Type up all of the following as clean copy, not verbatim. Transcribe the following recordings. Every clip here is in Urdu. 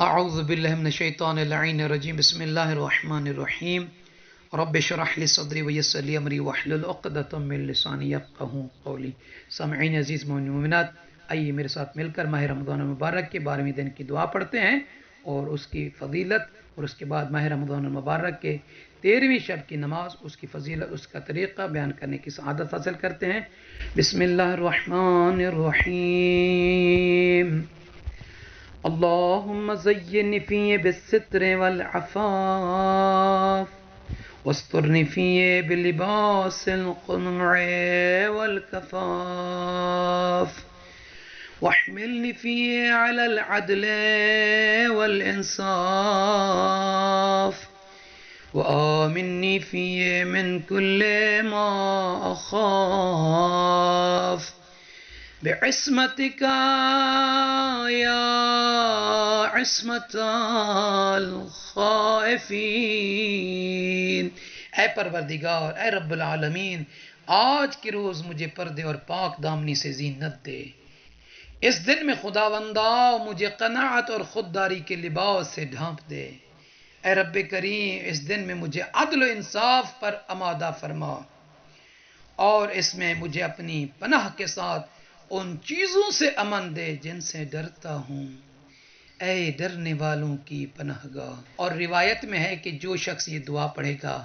اعوذ باللہ من الشیطان اللعین الرجیم بسم اللہ الرحمن الرحیم رب اشرح لی صدری ویسر لی امری واحلل عقدۃ من لسانی یفقہوا قولی۔ سامعین عزیز مومنین مومنات، آئیے میرے ساتھ مل کر ماہ رمضان المبارک کے 12ویں دن کی دعا پڑھتے ہیں اور اس کی فضیلت، اور اس کے بعد ماہ رمضان المبارک کے 13ویں شب کی نماز، اس کی فضیلت، اس کا طریقہ بیان کرنے کی سعادت حاصل کرتے ہیں۔ بسم اللہ الرحمن الرحیم۔ اللهم زين في بالستر والعفاف واسترني في بلباس القنع والكفاف واحملني فيه على العدل والإنصاف وآمني فيه من كل ما أخاف بعصمتك يا عصمت الخائفین۔ اے پروردگار، اے رب العالمین، آج کے روز مجھے پردے اور پاک دامنی سے زینت دے۔ اس دن میں خداوندا مجھے قناعت اور خودداری کے لباس سے ڈھانپ دے۔ اے رب کریم، اس دن میں مجھے عدل و انصاف پر آمادہ فرما، اور اس میں مجھے اپنی پناہ کے ساتھ ان چیزوں سے امن دے جن سے ڈرتا ہوں، اے ڈرنے والوں کی پناہ گاہ۔ اور روایت میں ہے کہ جو شخص یہ دعا پڑھے گا،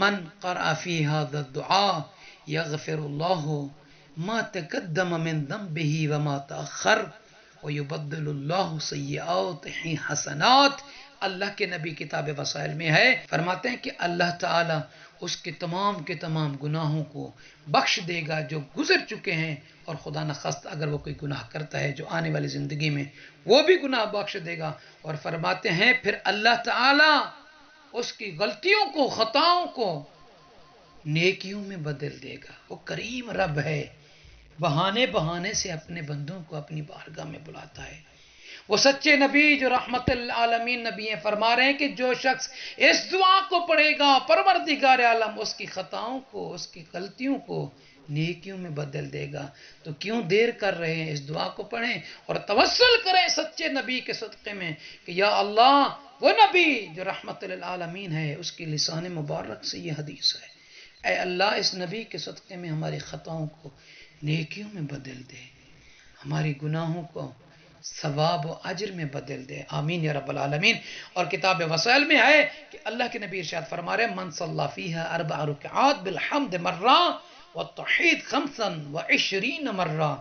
من قرأ فی ھذا الدعاء یغفر اللہ ما تقدم من ذنبہ وما تأخر ویبدل اللہ سیئاتہ حسنات۔ اللہ کے نبی کتاب وسائل میں ہے، فرماتے ہیں کہ اللہ تعالی اس کے تمام گناہوں کو بخش دے گا جو گزر چکے ہیں، اور خدا نخواستہ اگر وہ کوئی گناہ کرتا ہے جو آنے والی زندگی میں، وہ بھی گناہ بخش دے گا۔ اور فرماتے ہیں پھر اللہ تعالی اس کی غلطیوں کو، خطاؤں کو نیکیوں میں بدل دے گا۔ وہ کریم رب ہے، بہانے سے اپنے بندوں کو اپنی بارگاہ میں بلاتا ہے۔ وہ سچے نبی جو رحمت العالمین نبی ہیں، فرما رہے ہیں کہ جو شخص اس دعا کو پڑھے گا، پروردگار عالم اس کی خطاؤں کو، اس کی غلطیوں کو نیکیوں میں بدل دے گا۔ تو کیوں دیر کر رہے ہیں؟ اس دعا کو پڑھیں اور توسل کریں سچے نبی کے صدقے میں کہ یا اللہ، وہ نبی جو رحمت للعالمین ہے، اس کی لسان مبارک سے یہ حدیث ہے، اے اللہ اس نبی کے صدقے میں ہماری خطاؤں کو نیکیوں میں بدل دے، ہماری گناہوں کو ثواب و اجر میں بدل دے، آمین یا رب العالمین۔ اور کتاب وسائل میں ہے کہ اللہ کے نبی ارشاد فرما رہے ہیں من صلی فیہا 4 رکعات بالحمد مرہ والتوحید 25 مرہ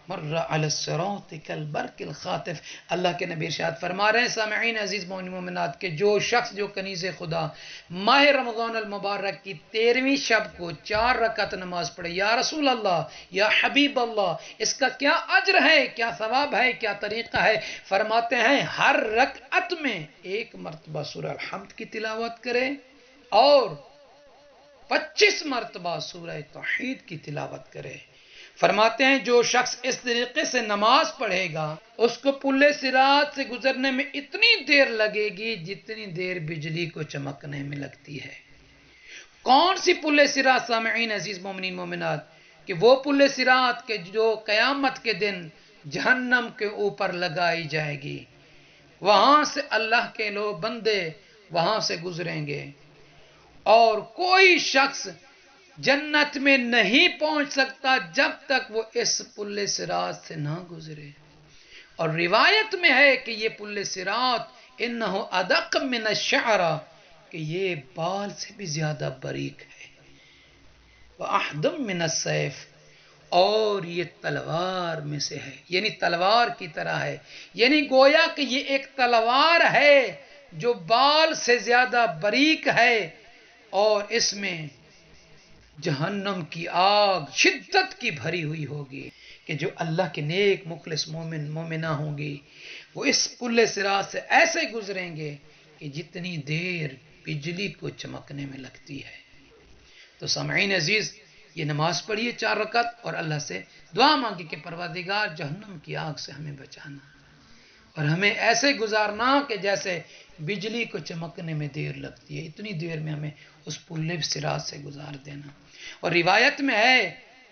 مر علی الصراط کالبرق الخاطف۔ اللہ کے نبی ارشاد فرما رہے ہیں سامعین عزیز مومنین مومنات کہ جو شخص، جو کنیز خدا ماہ رمضان المبارک کی 13ویں شب کو 4 رکعت نماز پڑھے، یا رسول اللہ، یا حبیب اللہ، اس کا کیا اجر ہے، کیا ثواب ہے، کیا طریقہ ہے؟ فرماتے ہیں ہر رکعت میں 1 مرتبہ سورہ الحمد کی تلاوت کرے اور 25 مرتبہ سورہ توحید کی تلاوت کرے۔ فرماتے ہیں جو شخص اس طریقے سے نماز پڑھے گا، اس کو پل صراط سے گزرنے میں اتنی دیر لگے گی جتنی دیر بجلی کو چمکنے میں لگتی ہے۔ کون سی پل صراط سامعین عزیز مومنین مومنات؟ کہ وہ پل صراط کے جو قیامت کے دن جہنم کے اوپر لگائی جائے گی، وہاں سے اللہ کے لوگ بندے وہاں سے گزریں گے، اور کوئی شخص جنت میں نہیں پہنچ سکتا جب تک وہ اس پل صراط سے نہ گزرے۔ اور روایت میں ہے کہ یہ پل صراط انہ ادق من الشعر، کہ یہ بال سے بھی زیادہ باریک ہے، واحدم من السیف، اور یہ تلوار میں سے ہے، یعنی تلوار کی طرح ہے، یعنی گویا کہ یہ ایک تلوار ہے جو بال سے زیادہ باریک ہے، اور اس میں جہنم کی آگ شدت کی بھری ہوئی ہوگی کہ جو اللہ کے نیک مخلص مومن مومنہ ہوں گی وہ اس پل صراط سے ایسے گزریں گے کہ جتنی دیر بجلی کو چمکنے میں لگتی ہے۔ تو سامعین عزیز، یہ نماز پڑھیے 4 رکعت اور اللہ سے دعا مانگی کہ پروردگار جہنم کی آگ سے ہمیں بچانا، اور ہمیں ایسے گزارنا کہ جیسے بجلی کو چمکنے میں دیر لگتی ہے، اتنی دیر میں ہمیں اس پل صراط سے گزار دینا۔ اور روایت میں ہے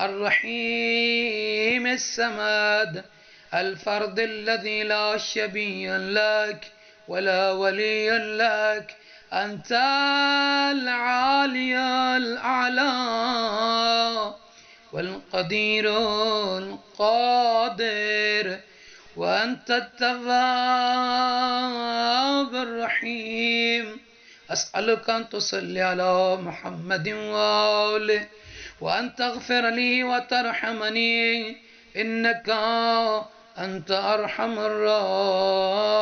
الرحيم السماد الفرد الذي لا شبيه لك ولا ولي لك أنت العالي الأعلى والقدير القادر وأنت التواب الرحيم أسألك أن تصلي على محمد وآله وأن تغفر لي وترحمني إنك أنت أرحم الراحمين.